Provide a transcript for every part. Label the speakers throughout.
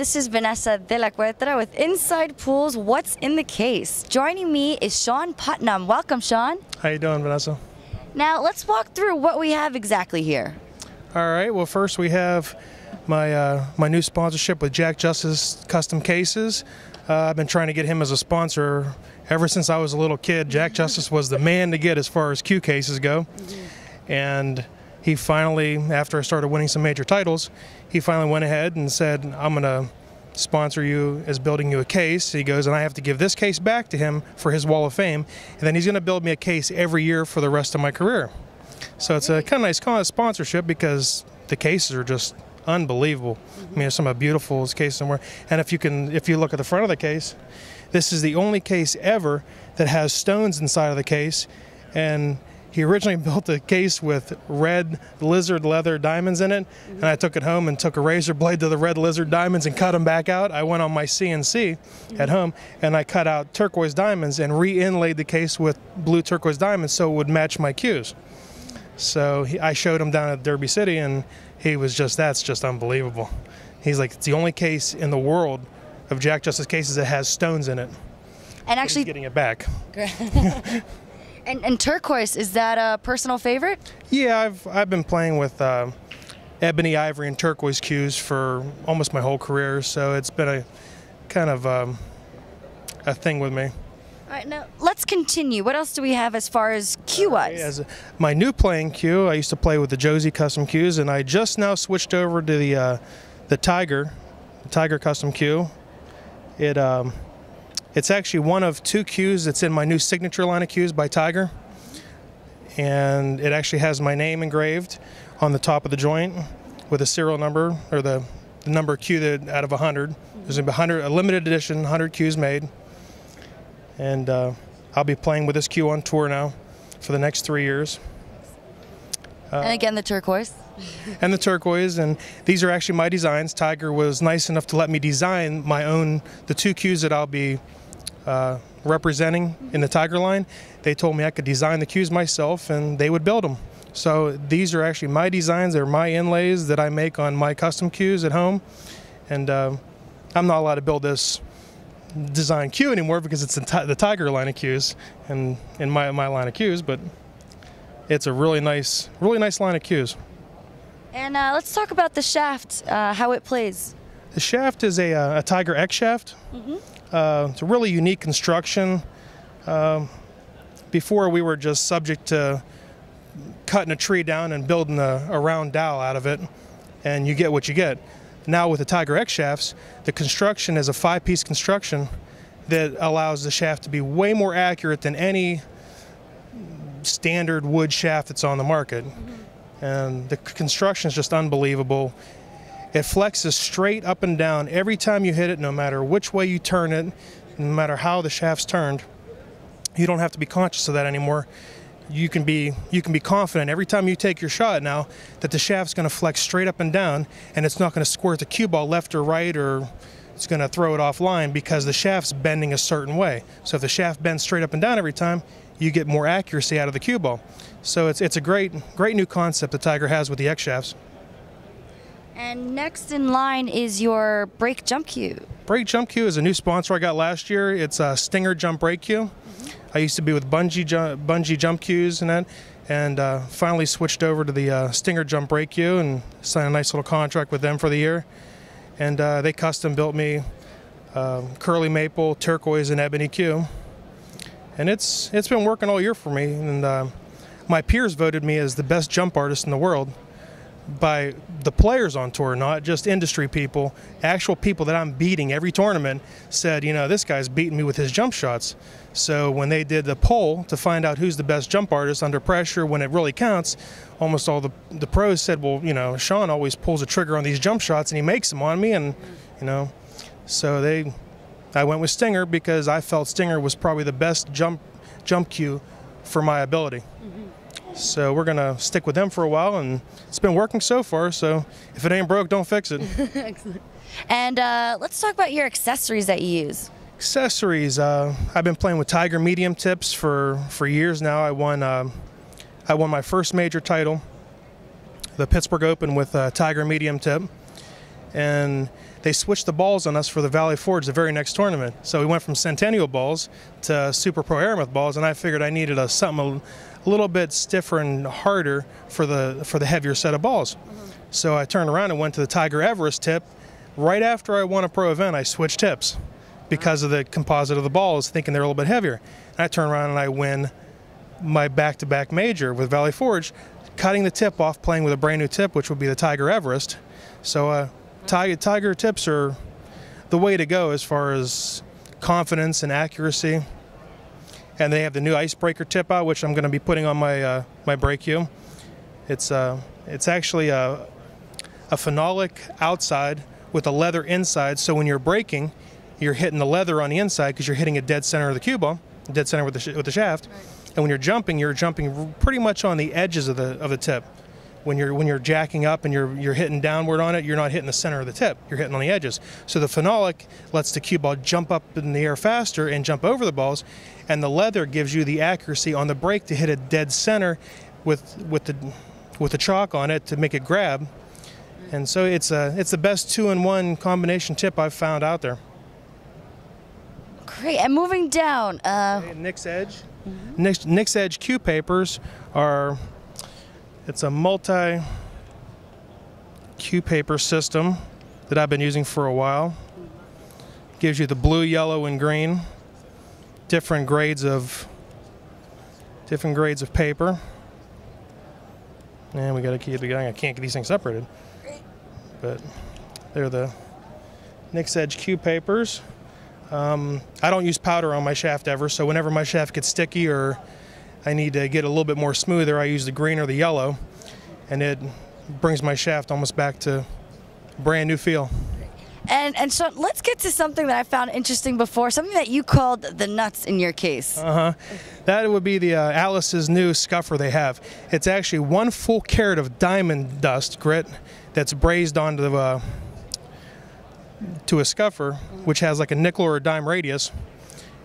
Speaker 1: this is Vanessa de la Cuetra with Inside Pools, What's in the Case. Joining me is Shawn Putnam. Welcome, Shawn.
Speaker 2: How you doing, Vanessa?
Speaker 1: Now, let's walk through what we have exactly here.
Speaker 2: All right, well, first we have my new sponsorship with Jack Justice Custom Cases. I've been trying to get him as a sponsor ever since I was a little kid. Jack Justice was the man to get as far as Q cases go. And he finally, after I started winning some major titles, he finally went ahead and said, I'm going to sponsor you as building you a case. He goes, and I have to give this case back to him for his Wall of Fame, and then he's going to build me a case every year for the rest of my career. So it's a kind of nice sponsorship because the cases are just unbelievable. I mean, there's some of the beautiful cases somewhere. And if you look at the front of the case, this is the only case ever that has stones inside of the case, and he originally built the case with red lizard leather diamonds in it, and I took it home and took a razor blade to the red lizard diamonds and cut them back out. I went on my CNC at home and I cut out turquoise diamonds and re-inlaid the case with blue turquoise diamonds so it would match my Qs. So I showed him down at Derby City, and he was just, that's just unbelievable. He's like, it's the only case in the world of Jack Justice cases that has stones in it.
Speaker 1: And actually,
Speaker 2: he's getting it back.
Speaker 1: And turquoise, is that a personal favorite? Yeah,
Speaker 2: I've been playing with ebony, ivory, and turquoise Qs for almost my whole career, so it's been a kind of a thing with me.
Speaker 1: All right, now let's continue. What else do we have as far as Q-wise?
Speaker 2: My new playing Q, I used to play with the Josie Custom Qs, and I just now switched over to the Tiger Custom Q. It's actually one of two Qs that's in my new signature line of Qs by Tiger, and it actually has my name engraved on the top of the joint with a serial number, or the number Q that out of 100. There's a limited edition, 100 Qs made, and I'll be playing with this Q on tour now for the next 3 years.
Speaker 1: And again, the turquoise.
Speaker 2: And the turquoise, and these are actually my designs. Tiger was nice enough to let me design my own, the two Qs that I'll be representing in the Tiger line. They told me I could design the Qs myself and they would build them. So these are actually my designs. They're my inlays that I make on my custom Qs at home. And I'm not allowed to build this design Q anymore because it's the Tiger line of Qs and in my line of Qs, but it's a really nice line of Qs.
Speaker 1: And let's talk about the shaft, how it plays.
Speaker 2: The shaft is a Tiger X shaft. It's a really unique construction. Before, we were just subject to cutting a tree down and building a round dowel out of it, and you get what you get. Now with the Tiger X shafts, the construction is a 5-piece construction that allows the shaft to be way more accurate than any standard wood shaft that's on the market. And the construction is just unbelievable. It flexes straight up and down every time you hit it, no matter which way you turn it, no matter how the shaft's turned. You don't have to be conscious of that anymore. You can be confident every time you take your shot now that the shaft's going to flex straight up and down, and it's not going to squirt the cue ball left or right, or it's going to throw it offline because the shaft's bending a certain way. So if the shaft bends straight up and down every time, you get more accuracy out of the cue ball. So it's a great new concept that Tiger has with the X shafts.
Speaker 1: And next in line is your brake jump cue.
Speaker 2: Brake jump cue is a new sponsor I got last year. It's a Stinger jump brake cue. I used to be with bungee jump cues and that, and finally switched over to the Stinger jump brake cue and signed a nice little contract with them for the year. And they custom built me curly maple, turquoise, and ebony cue. And it's been working all year for me. And my peers voted me as the best jump artist in the world by the players on tour, not just industry people. Actual people that I'm beating every tournament said, you know, this guy's beating me with his jump shots. So when they did the poll to find out who's the best jump artist under pressure when it really counts, almost all the pros said, well, you know, Shawn always pulls a trigger on these jump shots and he makes them on me, and you know, so I went with Stinger because I felt Stinger was probably the best jump cue for my ability. So we're going to stick with them for a while, and it's been working so far, so if it ain't broke, don't fix it.
Speaker 1: Excellent. And let's talk about your accessories that you use.
Speaker 2: Accessories, I've been playing with Tiger medium tips for years now. I won my first major title, the Pittsburgh Open, with Tiger medium tip. And they switched the balls on us for the Valley Forge the very next tournament. So we went from Centennial balls to Super Pro Aramith balls, and I figured I needed something a little bit stiffer and harder for the heavier set of balls. So I turned around and went to the Tiger Everest tip. Right after I won a pro event, I switched tips because of the composite of the balls, thinking they're a little bit heavier. And I turn around and I win my back-to-back major with Valley Forge, cutting the tip off, playing with a brand new tip, which would be the Tiger Everest. So Tiger tips are the way to go as far as confidence and accuracy. And they have the new icebreaker tip out, which I'm going to be putting on my my brake cue. It's actually a phenolic outside with a leather inside, so when you're braking, you're hitting the leather on the inside because you're hitting a dead center of the cue ball, dead center with the shaft. Right. And when you're jumping pretty much on the edges of the tip. When you're jacking up and you're hitting downward on it, you're not hitting the center of the tip. You're hitting on the edges. So the phenolic lets the cue ball jump up in the air faster and jump over the balls, and the leather gives you the accuracy on the brake to hit a dead center with the chalk on it to make it grab. And so it's the best 2-in-1 combination tip I've found out there.
Speaker 1: Great. And moving down,
Speaker 2: Nick's Edge. Nick's Edge cue papers are. It's a multi cue paper system that I've been using for a while. Gives you the blue, yellow, and green. Different grades of paper. And we got to keep it going. I can't get these things separated. But they're the Nick's Edge cue papers. I don't use powder on my shaft ever, so whenever my shaft gets sticky or I need to get a little bit more smoother, I use the green or the yellow, and it brings my shaft almost back to brand new feel.
Speaker 1: And so let's get to something that I found interesting before, something that you called the nuts in your case.
Speaker 2: That would be the Alice's new scuffer they have. It's actually 1 full carat of diamond dust grit that's brazed onto to a scuffer, which has like a nickel or a dime radius.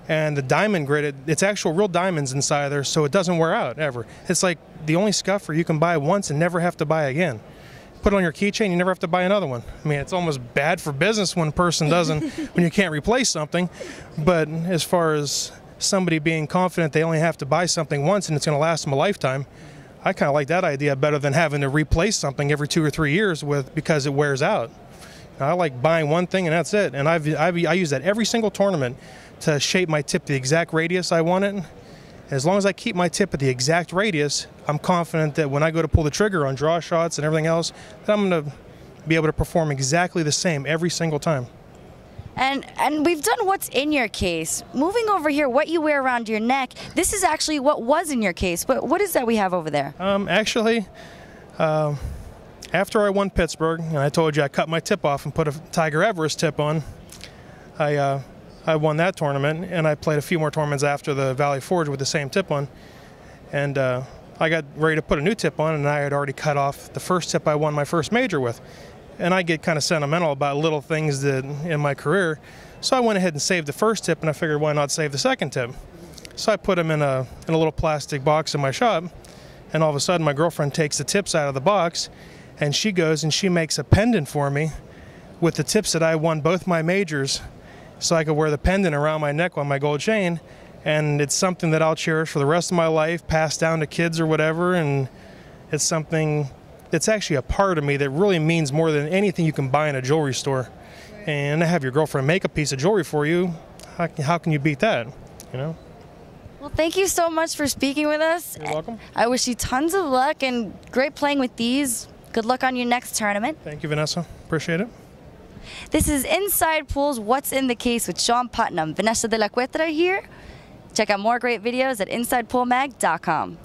Speaker 2: And the diamond grit, it's actual real diamonds inside there, so it doesn't wear out ever. It's like the only scuffer you can buy once and never have to buy again. Put it on your keychain, you never have to buy another one. I mean, it's almost bad for business when a person doesn't, when you can't replace something. But as far as somebody being confident they only have to buy something once and it's going to last them a lifetime, I kind of like that idea better than having to replace something every 2 or 3 years because it wears out. I like buying one thing and that's it. And I use that every single tournament to shape my tip the exact radius I want it. As long as I keep my tip at the exact radius, I'm confident that when I go to pull the trigger on draw shots and everything else, that I'm going to be able to perform exactly the same every single time.
Speaker 1: And we've done what's in your case. Moving over here, what you wear around your neck, this is actually what was in your case. But what is that we have over there?
Speaker 2: Actually, after I won Pittsburgh, and I told you I cut my tip off and put a Tiger Everest tip on, I won that tournament, and I played a few more tournaments after the Valley Forge with the same tip on. And I got ready to put a new tip on, and I had already cut off the first tip I won my first major with. And I get kind of sentimental about little things that in my career. So I went ahead and saved the first tip, and I figured why not save the second tip. So I put them in a little plastic box in my shop, and all of a sudden my girlfriend takes the tips out of the box, and she goes and she makes a pendant for me with the tips that I won both my majors, so I could wear the pendant around my neck on my gold chain. And it's something that I'll cherish for the rest of my life, pass down to kids or whatever. And it's something that's actually a part of me that really means more than anything you can buy in a jewelry store. And to have your girlfriend make a piece of jewelry for you, how can you beat that, you know?
Speaker 1: Well, thank you so much for speaking with us.
Speaker 2: You're welcome.
Speaker 1: I wish you tons of luck and great playing with these. Good luck on your next tournament.
Speaker 2: Thank you, Vanessa. Appreciate it.
Speaker 1: This is Inside Pool's What's in the Case with Shawn Putnam. Vanessa de la Cuetra here. Check out more great videos at InsidePoolMag.com.